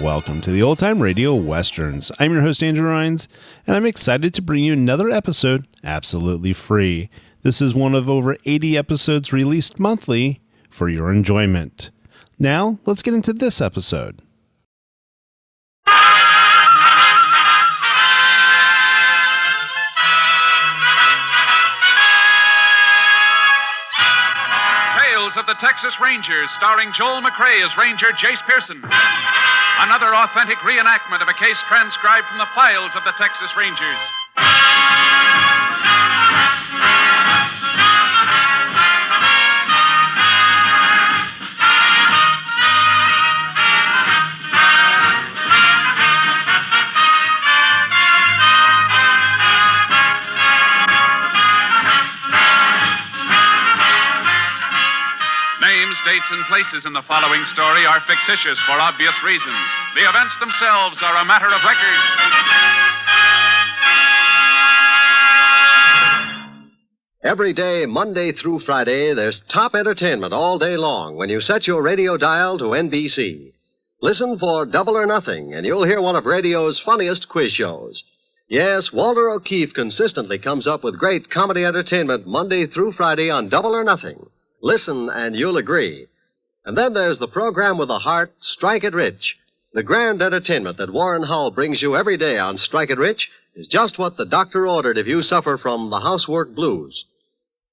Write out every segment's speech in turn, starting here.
Welcome to the Old Time Radio Westerns. I'm your host, Andrew Rhynes, and I'm excited to bring you another episode absolutely free. This is one of over 80 episodes released monthly for your enjoyment. Now, let's get into this episode. Tales of the Texas Rangers, starring Joel McCrea as Ranger Jayce Pearson. Another authentic reenactment of a case transcribed from the files of the Texas Rangers. Names, dates, and places in the following story are fictitious for obvious reasons. The events themselves are a matter of record. Every day, Monday through Friday, there's top entertainment all day long when you set your radio dial to NBC. Listen for Double or Nothing, and you'll hear one of radio's funniest quiz shows. Yes, Walter O'Keefe consistently comes up with great comedy entertainment Monday through Friday on Double or Nothing. Listen, and you'll agree. And then there's the program with the heart, Strike It Rich. The grand entertainment that Warren Hull brings you every day on Strike It Rich is just what the doctor ordered if you suffer from the housework blues.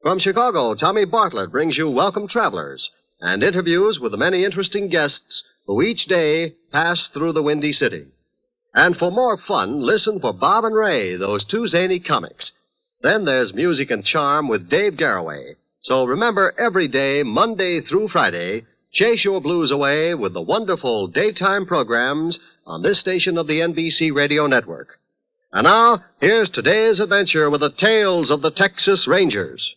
From Chicago, Tommy Bartlett brings you Welcome Travelers and interviews with the many interesting guests who each day pass through the Windy City. And for more fun, listen for Bob and Ray, those two zany comics. Then there's Music and Charm with Dave Garroway. So remember, every day, Monday through Friday, chase your blues away with the wonderful daytime programs on this station of the NBC Radio Network. And now, here's today's adventure with the tales of the Texas Rangers.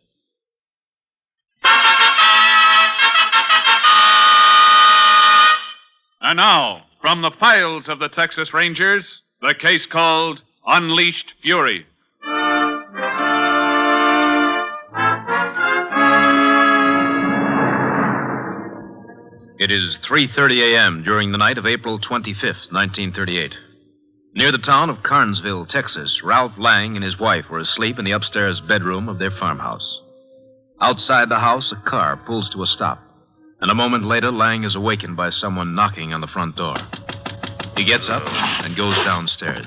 And now, from the files of the Texas Rangers, the case called Unleashed Fury. It is 3:30 a.m. during the night of April 25th, 1938. Near the town of Carnesville, Texas, Ralph Lang and his wife were asleep in the upstairs bedroom of their farmhouse. Outside the house, a car pulls to a stop, and a moment later, Lang is awakened by someone knocking on the front door. He gets up and goes downstairs.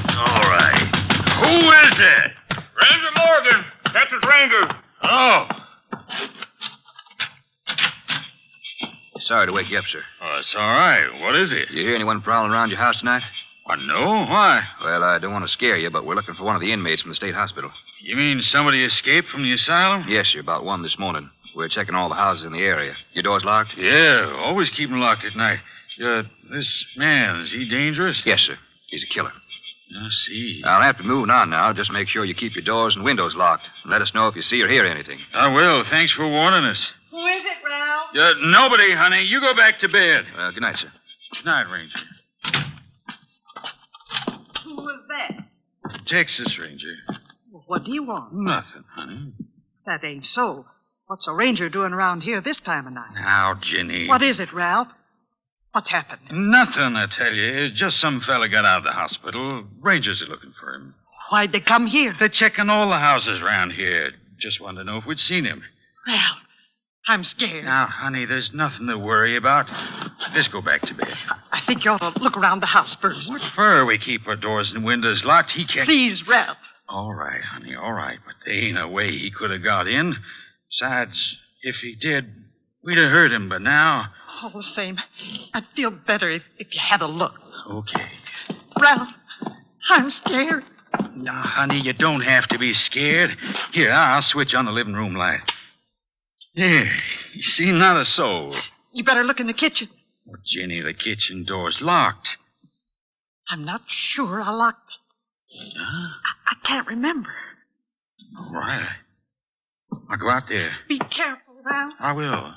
All right. Who is it? Ranger Morgan, Texas Ranger. Oh. Sorry to wake you up, sir. Oh, it's all right. What is it? You hear anyone prowling around your house tonight? No. Why? Well, I don't want to scare you, but we're looking for one of the inmates from the state hospital. You mean somebody escaped from the asylum? Yes, sir, about 1 this morning. We're checking all the houses in the area. Your door's locked? Yeah, always keep them locked at night. This man, is he dangerous? Yes, sir. He's a killer. I see. I'll have to move on now. Just make sure you keep your doors and windows locked. And let us know if you see or hear anything. I will. Thanks for warning us. Who is it, Ralph? Nobody, honey. You go back to bed. Good night, sir. Good night, Ranger. Who was that? Texas Ranger. Well, what do you want? Nothing, honey. That ain't so. What's a ranger doing around here this time of night? Now, Jenny. What is it, Ralph? What's happened? Nothing, I tell you. Just some fella got out of the hospital. Rangers are looking for him. Why'd they come here? They're checking all the houses around here. Just wanted to know if we'd seen him. Ralph, I'm scared. Now, honey, there's nothing to worry about. Just go back to bed. I think you ought to look around the house first. What for? We keep our doors and windows locked. He can't... Please, Ralph. All right, honey, all right. But there ain't a way he could have got in. Besides, if he did, we'd have heard him by now. All the same, I'd feel better if you had a look. Okay. Ralph, I'm scared. Now, honey, you don't have to be scared. Here, I'll switch on the living room light. There. You see, not a soul. You better look in the kitchen. Well, Jenny, the kitchen door's locked. I'm not sure I locked it. Huh? I can't remember. All right. I'll go out there. Be careful, Ralph. I will.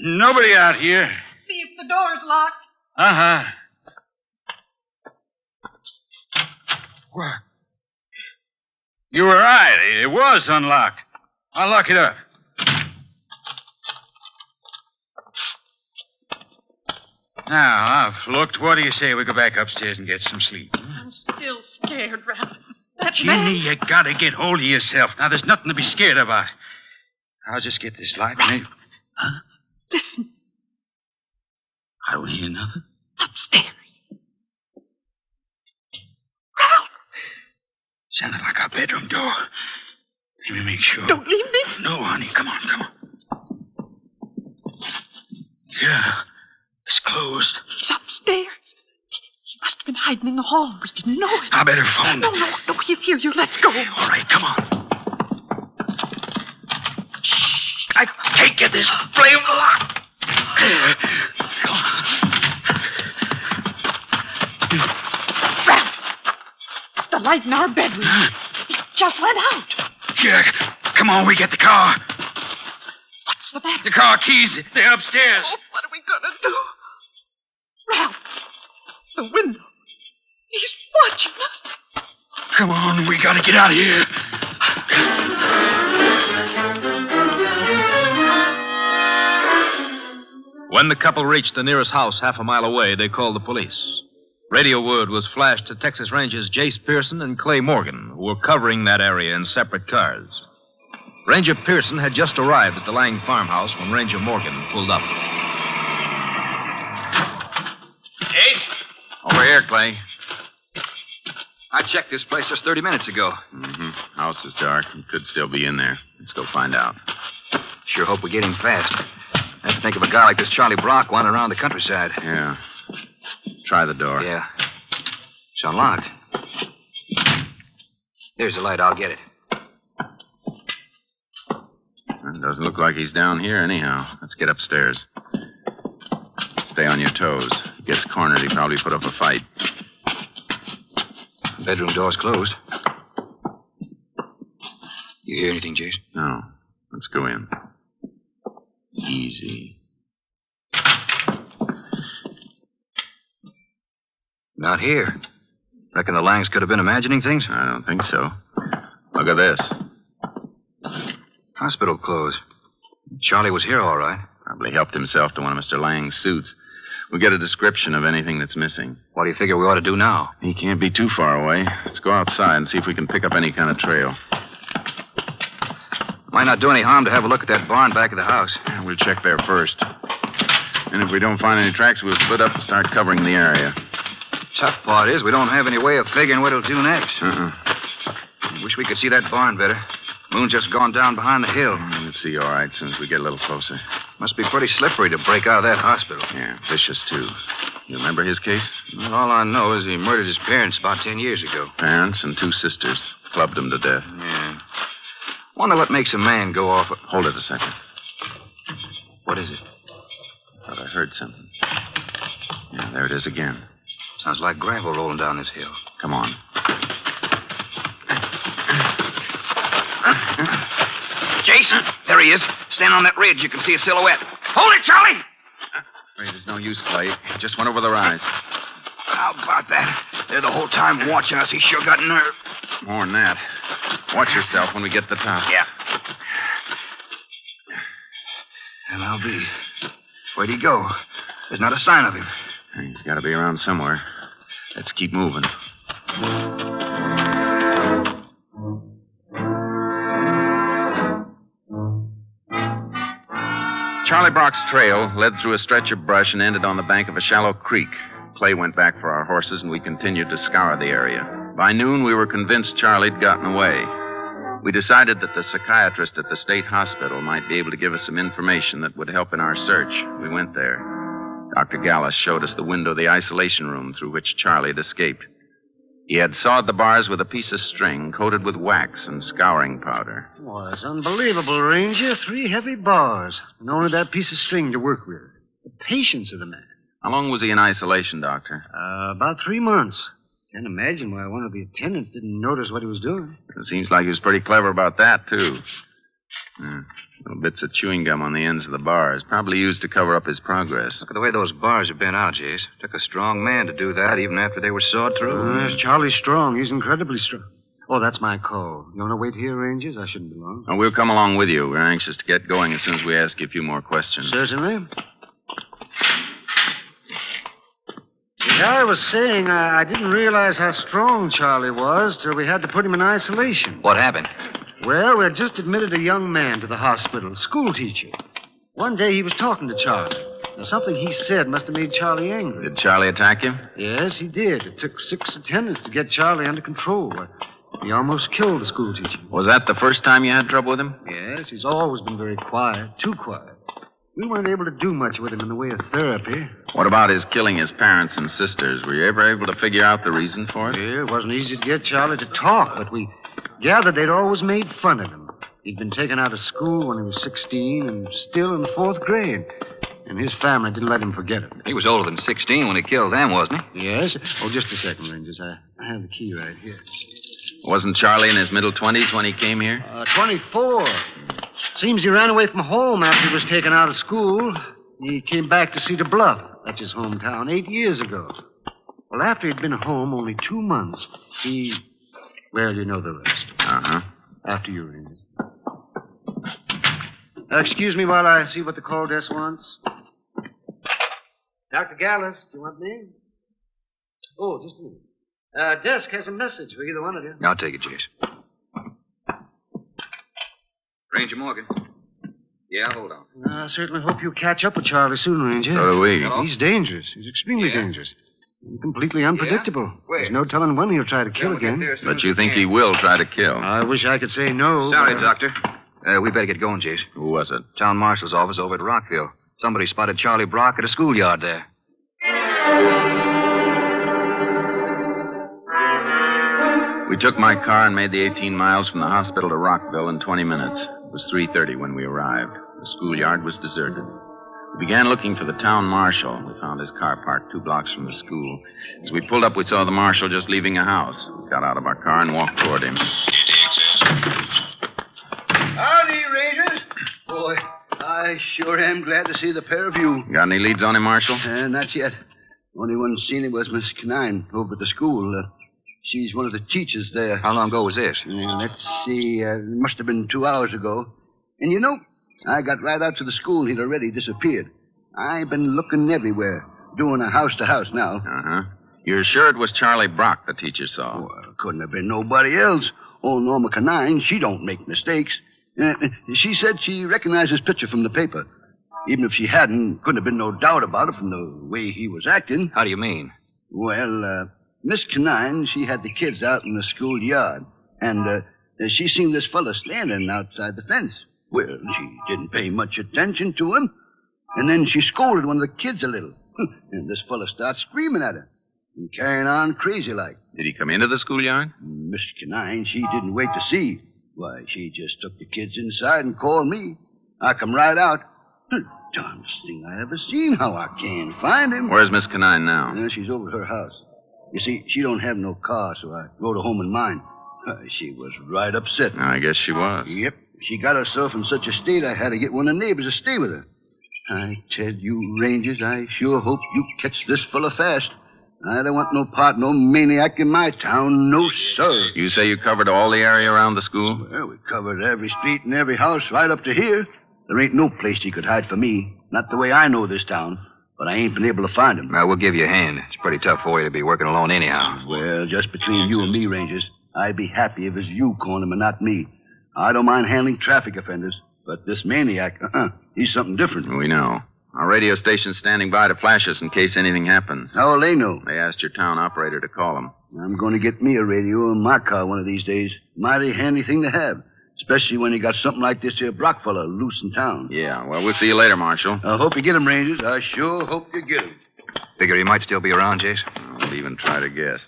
Nobody out here. See if the door's locked. Uh-huh. What? You were right. It was unlocked. I'll lock it up. Now, I've looked. What do you say we go back upstairs and get some sleep? I'm still scared, Ralph. That Ginny, man... you gotta get hold of yourself. Now, there's nothing to be scared about. I'll just get this light and then... Huh? Listen. I don't hear nothing. Upstairs. Ralph! Sounded like our bedroom door. Let me make sure. Don't leave me. No, honey. Come on. Yeah. It's closed. He's upstairs. He must have been hiding in the hall. We didn't know it. I better phone No, them. no, he'll hear you. Let's go. All right, come on. I can't get this flame locked. Ralph! The light in our bedroom. It just went out. Yeah, come on, we get the car. What's the matter? The car keys, they're upstairs. Oh, what are we going to do? Ralph, the window. He's watching us. Come on, we gotta get out of here. When the couple reached the nearest house half a mile away, they called the police. Radio word was flashed to Texas Rangers Jayce Pearson and Clay Morgan, who were covering that area in separate cars. Ranger Pearson had just arrived at the Lang farmhouse when Ranger Morgan pulled up. Jayce? Over here, Clay. I checked this place just 30 minutes ago. Mm-hmm. House is dark. He could still be in there. Let's go find out. Sure hope we get him fast. I have to think of a guy like this Charlie Brock wandering around the countryside. Yeah. Try the door. Yeah. It's unlocked. There's the light. I'll get it. It doesn't look like he's down here anyhow. Let's get upstairs. Stay on your toes. If he gets cornered, he probably put up a fight. Bedroom door's closed. You hear anything, Jayce? No. Let's go in. Easy. Not here. Reckon the Langs could have been imagining things? I don't think so. Look at this. Hospital closed. Charlie was here, all right. Probably helped himself to one of Mr. Lang's suits. We'll get a description of anything that's missing. What do you figure we ought to do now? He can't be too far away. Let's go outside and see if we can pick up any kind of trail. Might not do any harm to have a look at that barn back of the house. Yeah, we'll check there first. And if we don't find any tracks, we'll split up and start covering the area. Tough part is we don't have any way of figuring what it'll do next. Wish we could see that barn better. Moon's just gone down behind the hill. We'll see all right as soon as we get a little closer. Must be pretty slippery to break out of that hospital. Yeah, vicious, too. You remember his case? Well, all I know is he murdered his parents about 10 years ago. Parents and 2 sisters. Clubbed them to death. Yeah. Wonder what makes a man go off... Hold it a second. What is it? Thought I heard something. Yeah, there it is again. Sounds like gravel rolling down this hill. Come on. Jason, there he is. Stand on that ridge. You can see a silhouette. Hold it, Charlie! Wait, there's no use, Clay. He just went over the rise. How about that? They're the whole time watching us. He sure got nerve. More than that. Watch yourself when we get to the top. Yeah. And I'll be. Where'd he go? There's not a sign of him. He's got to be around somewhere. Let's keep moving. Charlie Brock's trail led through a stretch of brush and ended on the bank of a shallow creek. Clay went back for our horses, and we continued to scour the area. By noon, we were convinced Charlie'd gotten away. We decided that the psychiatrist at the state hospital might be able to give us some information that would help in our search. We went there. Dr. Gallus showed us the window of the isolation room through which Charlie had escaped. He had sawed the bars with a piece of string coated with wax and scouring powder. Well, it's unbelievable, Ranger. 3 heavy bars, and only that piece of string to work with. The patience of the man. How long was he in isolation, Doctor? About 3 months. Can't imagine why one of the attendants didn't notice what he was doing. It seems like he was pretty clever about that, too. Little bits of chewing gum on the ends of the bars, probably used to cover up his progress. Look at the way those bars are bent out, Jayce. Took a strong man to do that, even after they were sawed through. Charlie's strong. He's incredibly strong. Oh, that's my call. You want to wait here, Rangers? I shouldn't be long. Oh, we'll come along with you. We're anxious to get going as soon as we ask you a few more questions. Certainly. As I was saying, I didn't realize how strong Charlie was till we had to put him in isolation. What happened? Well, we had just admitted a young man to the hospital, a school teacher. One day he was talking to Charlie. Now, something he said must have made Charlie angry. Did Charlie attack you? Yes, he did. It took 6 attendants to get Charlie under control. He almost killed the school teacher. Was that the first time you had trouble with him? Yes, he's always been very quiet, too quiet. We weren't able to do much with him in the way of therapy. What about his killing his parents and sisters? Were you ever able to figure out the reason for it? Yeah, it wasn't easy to get Charlie to talk, but we gathered they'd always made fun of him. He'd been taken out of school when he was 16 and still in the 4th grade. And his family didn't let him forget it. He was older than 16 when he killed them, wasn't he? Yes. Oh, just a second, Rangers. I have the key right here. Wasn't Charlie in his middle 20s when he came here? 24. Seems he ran away from home after he was taken out of school. He came back to Cedar Bluff. That's his hometown, 8 years ago. Well, after he'd been home only 2 months, well, you know the rest. Uh-huh. After you, Rangers. Excuse me while I see what the call desk wants. Dr. Gallus, do you want me? Oh, just a minute. Desk has a message for either one of you. I'll take it, Jayce. Ranger Morgan. Yeah, hold on. I certainly hope you catch up with Charlie soon, Ranger. So do we. He's dangerous. He's extremely dangerous. Completely unpredictable. There's no telling when he'll try to kill again. But you think he will try to kill? I wish I could say no. Sorry, Doctor. We better get going, Jayce. Who was it? Town marshal's office over at Rockville. Somebody spotted Charlie Brock at a schoolyard there. We took my car and made the 18 miles from the hospital to Rockville in 20 minutes. It was 3:30 when we arrived. The schoolyard was deserted. We began looking for the town marshal. We found his car parked 2 blocks from the school. As we pulled up, we saw the marshal just leaving a house. We got out of our car and walked toward him. Howdy, Rangers. Boy, I sure am glad to see the pair of you. Got any leads on him, Marshal? Not yet. Only one seen him was Miss Knine over at the school. She's one of the teachers there. How long ago was this? Let's see. It must have been 2 hours ago. And you know, I got right out to the school. He'd already disappeared. I've been looking everywhere, doing a house-to-house now. Uh-huh. You're sure it was Charlie Brock the teacher saw? Well, couldn't have been nobody else. Old Norma Canine, she don't make mistakes. She said she recognized his picture from the paper. Even if she hadn't, couldn't have been no doubt about it from the way he was acting. How do you mean? Well, Miss Canine, she had the kids out in the schoolyard, and she seen this fella standing outside the fence. Well, she didn't pay much attention to him, and then she scolded one of the kids a little, and this fella starts screaming at her and carrying on crazy like. Did he come into the schoolyard? Miss Canine, she didn't wait to see. Why, she just took the kids inside and called me. I come right out. Darndest thing I ever seen. How I can't find him. Where's Miss Canine now? She's over at her house. You see, she don't have no car, so I rode her home in mine. She was right upset. I guess she was. Yep. She got herself in such a state I had to get one of the neighbors to stay with her. I tell you, Rangers, I sure hope you catch this fella fast. I don't want no part, no maniac in my town. No, sir. You say you covered all the area around the school? Well, we covered every street and every house right up to here. There ain't no place he could hide from me. Not the way I know this town. But I ain't been able to find him. Well, we'll give you a hand. It's pretty tough for you to be working alone anyhow. Well, just between you and me, Rangers, I'd be happy if it was you calling him and not me. I don't mind handling traffic offenders, but this maniac, he's something different. We know. Our radio station's standing by to flash us in case anything happens. How will they know? They asked your town operator to call them. I'm going to get me a radio in my car one of these days. Mighty handy thing to have. Especially when you got something like this here Brock fella loose in town. Yeah, well, we'll see you later, Marshal. I hope you get him, Rangers. I sure hope you get him. Figure he might still be around, Jayce? I'll even try to guess.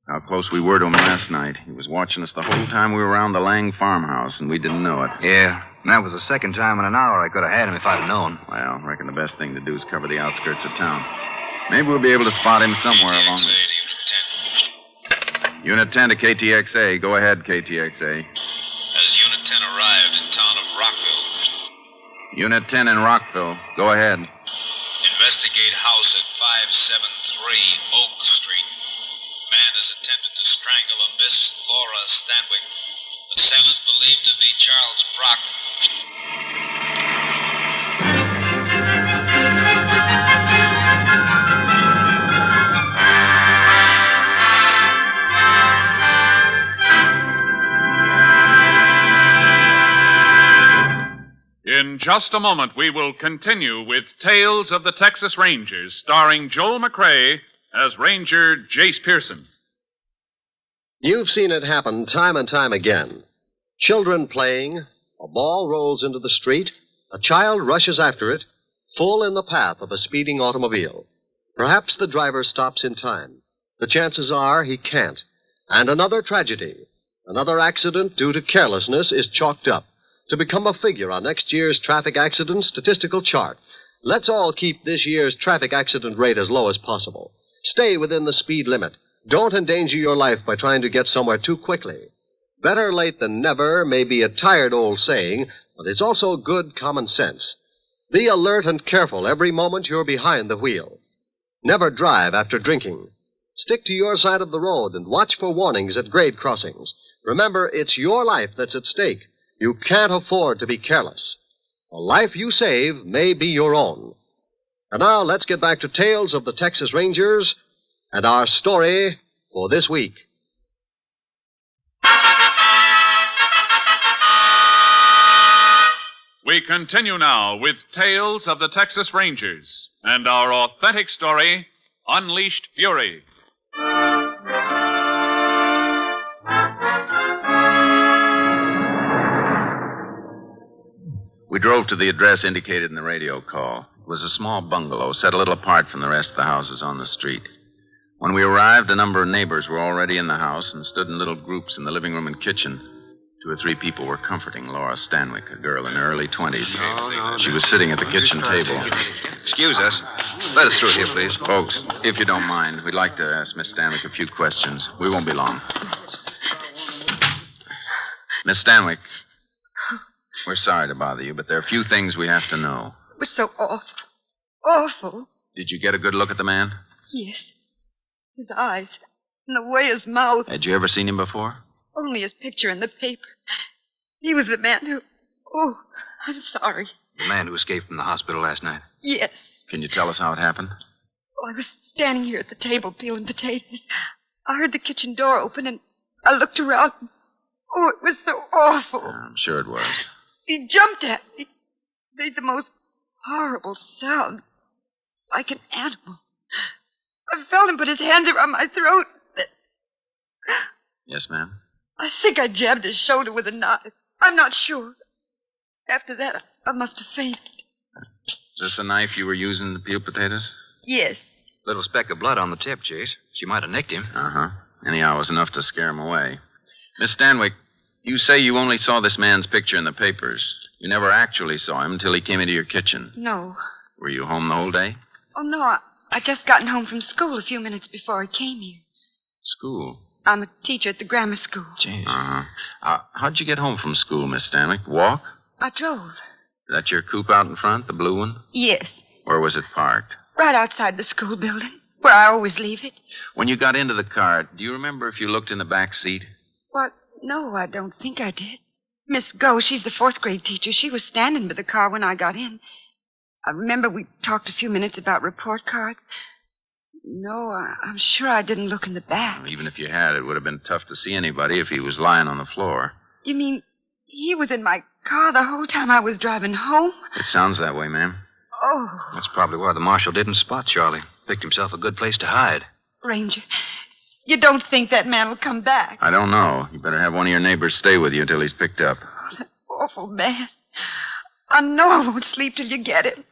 How close we were to him last night. He was watching us the whole time we were around the Lang farmhouse, and we didn't know it. Yeah, and that was the second time in an hour I could have had him if I'd have known. Well, I reckon the best thing to do is cover the outskirts of town. Maybe we'll be able to spot him somewhere along the... Unit 10 to KTXA. Go ahead, KTXA. Has Unit 10 arrived in town of Rockville? Unit 10 in Rockville. Go ahead. Investigate house at 573 Oak Street. Man has attempted to strangle a Miss Laura Stanwig. Assailant believed to be Charles Brock. In just a moment, we will continue with Tales of the Texas Rangers, starring Joel McCrea as Ranger Jayce Pearson. You've seen it happen time and time again. Children playing, a ball rolls into the street, a child rushes after it, full in the path of a speeding automobile. Perhaps the driver stops in time. The chances are he can't. And another tragedy, another accident due to carelessness is chalked up to become a figure on next year's traffic accident statistical chart. Let's all keep this year's traffic accident rate as low as possible. Stay within the speed limit. Don't endanger your life by trying to get somewhere too quickly. Better late than never may be a tired old saying, but it's also good common sense. Be alert and careful every moment you're behind the wheel. Never drive after drinking. Stick to your side of the road and watch for warnings at grade crossings. Remember, it's your life that's at stake. You can't afford to be careless. A life you save may be your own. And now let's get back to Tales of the Texas Rangers and our story for this week. We continue now with Tales of the Texas Rangers and our authentic story, Unleashed Fury. We drove to the address indicated in the radio call. It was a small bungalow set a little apart from the rest of the houses on the street. When we arrived, a number of neighbors were already in the house and stood in little groups in the living room and kitchen. 2 or 3 people were comforting Laura Stanwig, a girl in her early 20s. She was sitting at the kitchen table. Excuse us. Let us through here, please. Folks, if you don't mind, we'd like to ask Miss Stanwig a few questions. We won't be long. Miss Stanwig, we're sorry to bother you, but there are a few things we have to know. It was so awful. Awful. Did you get a good look at the man? Yes. His eyes. And the way his mouth. Had you ever seen him before? Only his picture in the paper. He was the man who... Oh, I'm sorry. The man who escaped from the hospital last night? Yes. Can you tell us how it happened? Oh, I was standing here at the table peeling potatoes. I heard the kitchen door open and I looked around. Oh, it was so awful. I'm sure it was. He jumped at me. Made the most horrible sound. Like an animal. I felt him put his hands around my throat. Yes, ma'am? I think I jabbed his shoulder with a knife. I'm not sure. After that, I must have fainted. Is this the knife you were using to peel potatoes? Yes. Little speck of blood on the tip, Jayce. She might have nicked him. Uh-huh. Anyhow, it was enough to scare him away. Miss Stanwig, you say you only saw this man's picture in the papers. You never actually saw him until he came into your kitchen. No. Were you home the whole day? Oh, no. I just gotten home from school a few minutes before I came here. School? I'm a teacher at the grammar school. Gee. Uh-huh. How'd you get home from school, Miss Stanwig? Walk? I drove. Is that your coupe out in front, the blue one? Yes. Where was it parked? Right outside the school building, where I always leave it. When you got into the car, do you remember if you looked in the back seat? What? No, I don't think I did. Miss Go, she's the 4th grade teacher. She was standing by the car when I got in. I remember we talked a few minutes about report cards. No, I'm sure I didn't look in the back. Well, even if you had, it would have been tough to see anybody if he was lying on the floor. You mean he was in my car the whole time I was driving home? It sounds that way, ma'am. Oh. That's probably why the marshal didn't spot Charlie. Picked himself a good place to hide. Ranger, you don't think that man will come back? I don't know. You better have one of your neighbors stay with you until he's picked up. Oh, that awful man. I know I won't sleep till you get him.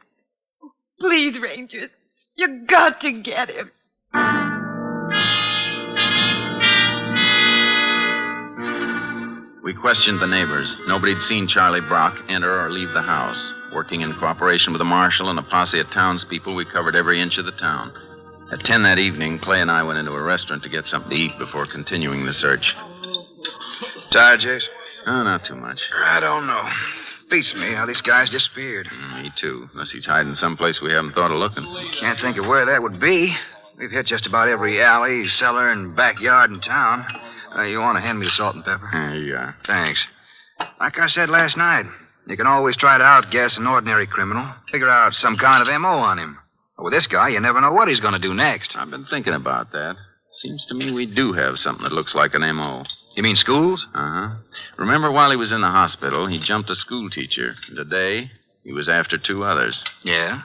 Please, Rangers, you got to get him. We questioned the neighbors. Nobody'd seen Charlie Brock enter or leave the house. Working in cooperation with the marshal and a posse of townspeople, we covered every inch of the town. At 10 that evening, Clay and I went into a restaurant to get something to eat before continuing the search. Tired, Jayce? Oh, not too much. I don't know. Beats me how this guy's disappeared. Me too, unless he's hiding someplace we haven't thought of looking. Can't think of where that would be. We've hit just about every alley, cellar, and backyard in town. You want to hand me the salt and pepper? Here you are. Thanks. Like I said last night, you can always try to outguess an ordinary criminal. Figure out some kind of M.O. on him. But with this guy, you never know what he's going to do next. I've been thinking about that. Seems to me we do have something that looks like an M.O. You mean schools? Uh-huh. Remember while he was in the hospital, he jumped a school teacher. And today, he was after 2 others. Yeah?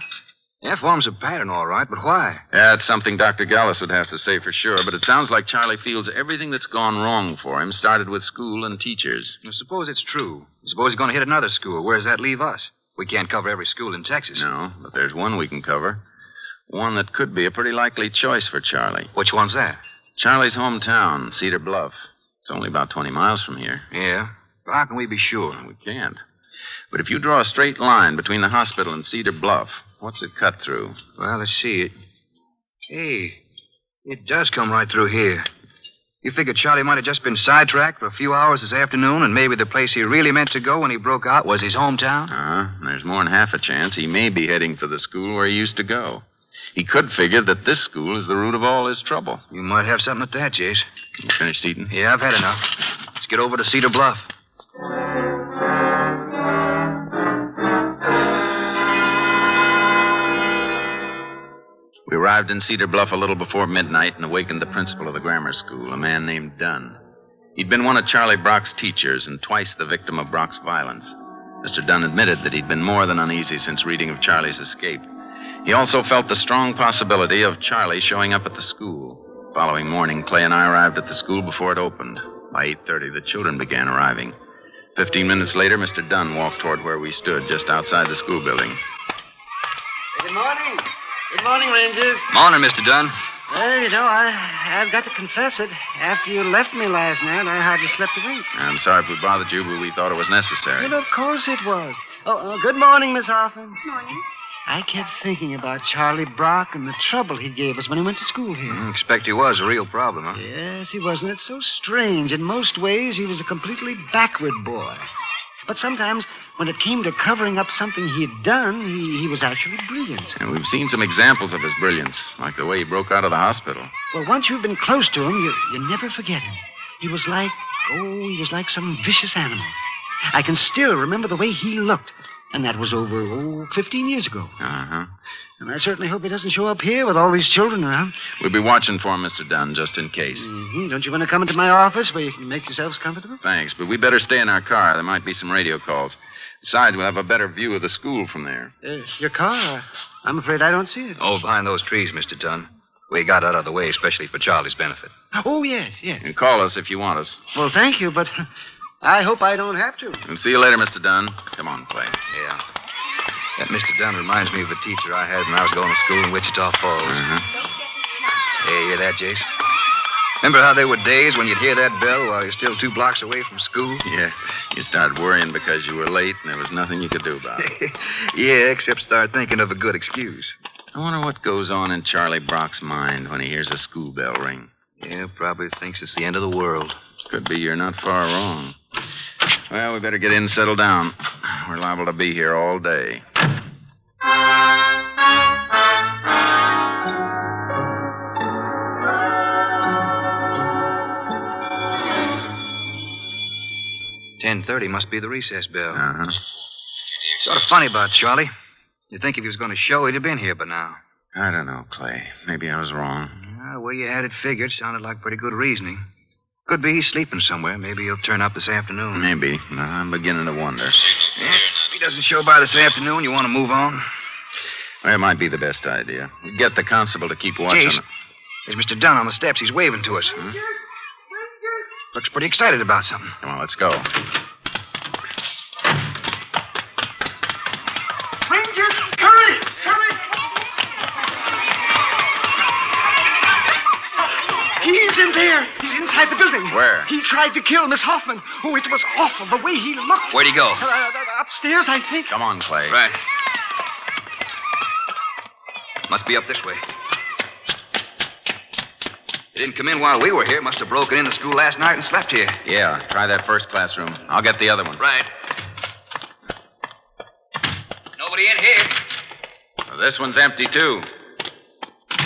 Yeah, forms a pattern, all right, but why? Yeah, it's something Dr. Gallis would have to say for sure, but it sounds like Charlie feels everything that's gone wrong for him started with school and teachers. Now, suppose it's true. Suppose he's going to hit another school. Where does that leave us? We can't cover every school in Texas. No, but there's one we can cover. One that could be a pretty likely choice for Charlie. Which one's that? Charlie's hometown, Cedar Bluff. It's only about 20 miles from here. Yeah? But how can we be sure? We can't. But if you draw a straight line between the hospital and Cedar Bluff, what's it cut through? Well, let's see. Hey, it does come right through here. You figure Charlie might have just been sidetracked for a few hours this afternoon, and maybe the place he really meant to go when he broke out was his hometown? There's more than half a chance he may be heading for the school where he used to go. He could figure that this school is the root of all his trouble. You might have something at that, Jayce. You finished eating? Yeah, I've had enough. Let's get over to Cedar Bluff. We arrived in Cedar Bluff a little before midnight and awakened the principal of the grammar school, a man named Dunn. He'd been one of Charlie Brock's teachers and twice the victim of Brock's violence. Mr. Dunn admitted that he'd been more than uneasy since reading of Charlie's escape. He also felt the strong possibility of Charlie showing up at the school. Following morning, Clay and I arrived at the school before it opened. By 8:30, the children began arriving. 15 minutes later, Mr. Dunn walked toward where we stood, just outside the school building. Good morning. Good morning, Rangers. Morning, Mr. Dunn. Well, I've got to confess it. After you left me last night, I hardly slept a wink. I'm sorry if we bothered you, but we thought it was necessary. Well, of course it was. Good morning, Miss Hoffman. Morning. I kept thinking about Charlie Brock and the trouble he gave us when he went to school here. Expect he was a real problem, huh? Yes, he wasn't. It's so strange. In most ways, he was a completely backward boy. But sometimes, when it came to covering up something he had done, he was actually brilliant. And we've seen some examples of his brilliance, like the way he broke out of the hospital. Well, once you've been close to him, you never forget him. He was like some vicious animal. I can still remember the way he looked. And that was over, 15 years ago. Uh-huh. And I certainly hope he doesn't show up here with all these children around. We'll be watching for him, Mr. Dunn, just in case. Mm-hmm. Don't you want to come into my office where you can make yourselves comfortable? Thanks, but we better stay in our car. There might be some radio calls. Besides, we'll have a better view of the school from there. Your car? I'm afraid I don't see it. Oh, behind those trees, Mr. Dunn. We got out of the way, especially for Charlie's benefit. Oh, yes. And call us if you want us. Well, thank you, but I hope I don't have to. We'll see you later, Mr. Dunn. Come on, Clay. Yeah. That Mr. Dunn reminds me of a teacher I had when I was going to school in Wichita Falls. Uh-huh. Hey, you hear that, Jayce? Remember how there were days when you'd hear that bell while you're still 2 blocks away from school? Yeah. You started worrying because you were late and there was nothing you could do about it. Yeah, except start thinking of a good excuse. I wonder what goes on in Charlie Brock's mind when he hears a school bell ring. Yeah, probably thinks it's the end of the world. Could be you're not far wrong. Well, we better get in and settle down. We're liable to be here all day. $10:30 must be the recess bell. Uh-huh. Sort of funny about Charlie. You'd think if he was going to show, he'd have been here by now. I don't know, Clay. Maybe I was wrong. The way you had it figured sounded like pretty good reasoning. Could be he's sleeping somewhere. Maybe he'll turn up this afternoon. Maybe. I'm beginning to wonder. Yeah, if he doesn't show by this afternoon, you want to move on? Well, it might be the best idea. We get the constable to keep watching. Jayce, there's Mr. Dunn on the steps. He's waving to us. Hmm? Looks pretty excited about something. Come on, let's go. Rangers, hurry! He's in there. He's inside the building. Where? He tried to kill Miss Hoffman. Oh, it was awful, the way he looked. Where'd he go? Upstairs, I think. Come on, Clay. Right. Must be up this way. He didn't come in while we were here. Must have broken into school last night and slept here. Yeah, try that first classroom. I'll get the other one. Right. Nobody in here. Well, this one's empty, too.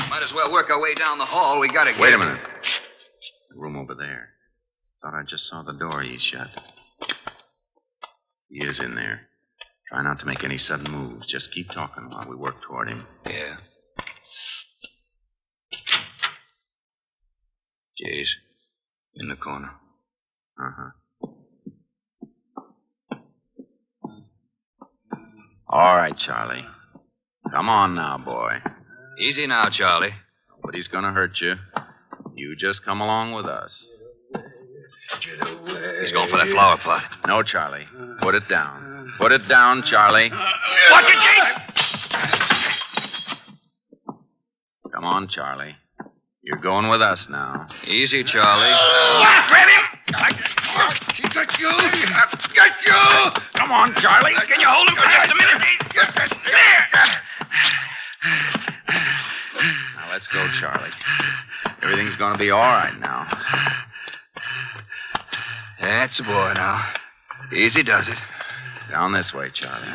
Might as well work our way down the hall. We gotta get... Wait a minute. The room over there. Thought I just saw the door he's shut. He is in there. Try not to make any sudden moves. Just keep talking while we work toward him. Yeah. Jayce. In the corner. Uh-huh. All right, Charlie. Come on now, boy. Easy now, Charlie. Nobody's gonna hurt you. You just come along with us. He's going for that flower pot. No, Charlie. Put it down. Put it down, Charlie. Watch it, Jayce! Come on, Charlie. You're going with us now. Easy, Charlie. Grab him! She got you! Got you! Come on, Charlie. Can you hold him for just a minute? There! Now, let's go, Charlie. Everything's going to be all right now. That's the boy now. Easy does it. Down this way, Charlie.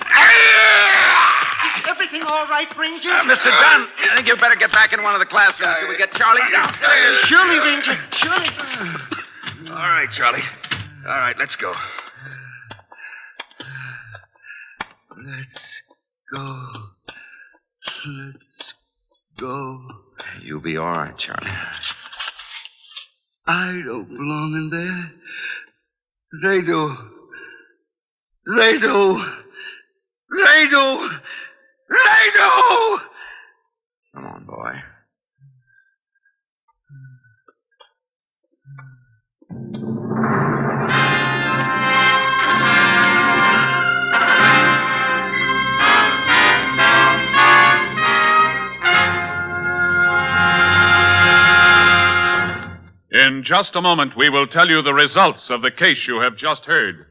Everything all right, Ranger? Mr. Dunn, I think you better get back in one of the classrooms till we get Charlie downstairs. Surely, Ranger. Surely. All right, Charlie. All right, let's go. Let's go. Let's go. You'll be all right, Charlie. I don't belong in there. They do. They do. They do. They do. Come on, boy. In just a moment, we will tell you the results of the case you have just heard.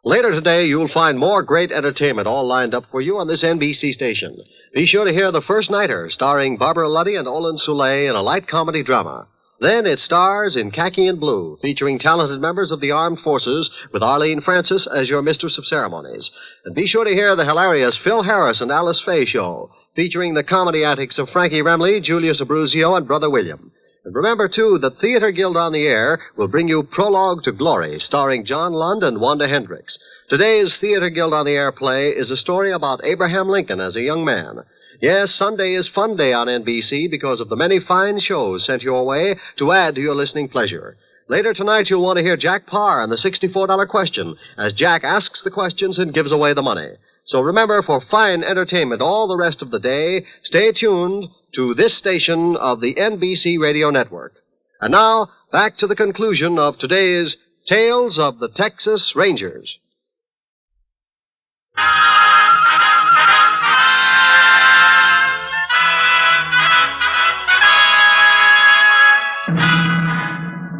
Later today, you'll find more great entertainment all lined up for you on this NBC station. Be sure to hear The First Nighter, starring Barbara Luddy and Olin Soule in a light comedy drama. Then it stars In Khaki and Blue, featuring talented members of the armed forces with Arlene Francis as your mistress of ceremonies. And be sure to hear the hilarious Phil Harris and Alice Faye show, featuring the comedy antics of Frankie Remley, Julius Abruzio, and Brother William. And remember, too, that Theater Guild on the Air will bring you Prologue to Glory, starring John Lund and Wanda Hendricks. Today's Theater Guild on the Air play is a story about Abraham Lincoln as a young man. Yes, Sunday is Fun Day on NBC because of the many fine shows sent your way to add to your listening pleasure. Later tonight, you'll want to hear Jack Parr and the $64 question, as Jack asks the questions and gives away the money. So remember, for fine entertainment all the rest of the day, stay tuned to this station of the NBC Radio Network. And now, back to the conclusion of today's Tales of the Texas Rangers.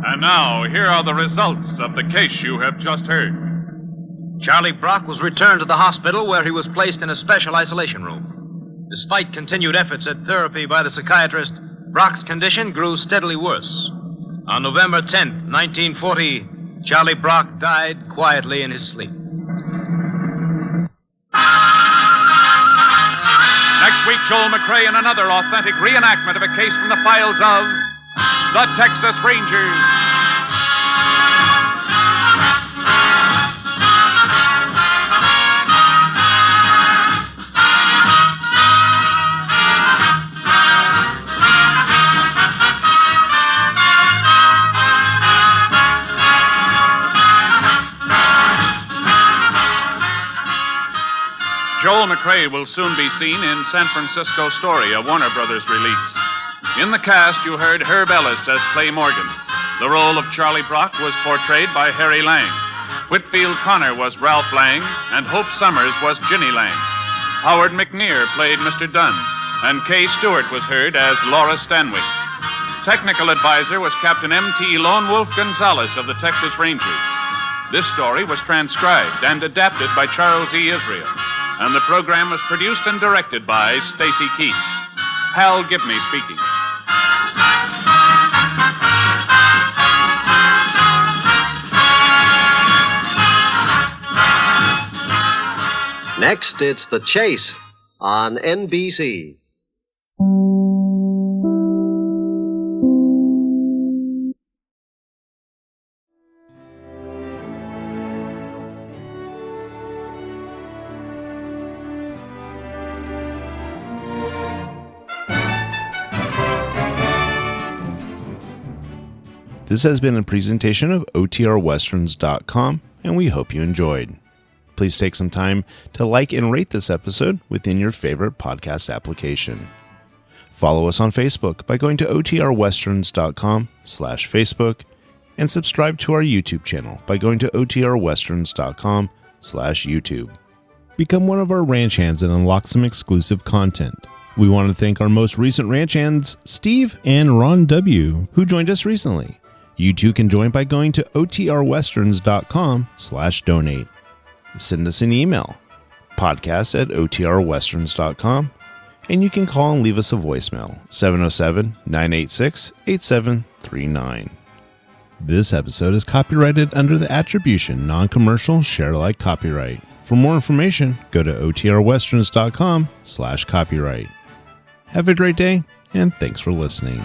And now, here are the results of the case you have just heard. Charlie Brock was returned to the hospital where he was placed in a special isolation room. Despite continued efforts at therapy by the psychiatrist, Brock's condition grew steadily worse. On November 10th, 1940, Charlie Brock died quietly in his sleep. Next week, Joel McCrea in another authentic reenactment of a case from the files of the Texas Rangers. Joel McCrea will soon be seen in San Francisco Story, a Warner Brothers release. In the cast, you heard Herb Ellis as Clay Morgan. The role of Charlie Brock was portrayed by Harry Lang. Whitfield Connor was Ralph Lang, and Hope Summers was Ginny Lang. Howard McNear played Mr. Dunn, and Kay Stewart was heard as Laura Stanwig. Technical advisor was Captain M.T. Lone Wolf Gonzalez of the Texas Rangers. This story was transcribed and adapted by Charles E. Israel, and the program was produced and directed by Stacy Keach. Hal Gibney speaking. Next, it's The Chase on NBC. This has been a presentation of OTRWesterns.com, and we hope you enjoyed. Please take some time to like and rate this episode within your favorite podcast application. Follow us on Facebook by going to OTRWesterns.com/Facebook, and subscribe to our YouTube channel by going to OTRWesterns.com/YouTube. Become one of our ranch hands and unlock some exclusive content. We want to thank our most recent ranch hands, Steve and Ron W., who joined us recently. You too can join by going to OTRWesterns.com/donate. Send us an email, podcast@OTRWesterns.com, and you can call and leave us a voicemail, 707-986-8739. This episode is copyrighted under the attribution, non-commercial, share-alike copyright. For more information, go to OTRWesterns.com/copyright. Have a great day, and thanks for listening.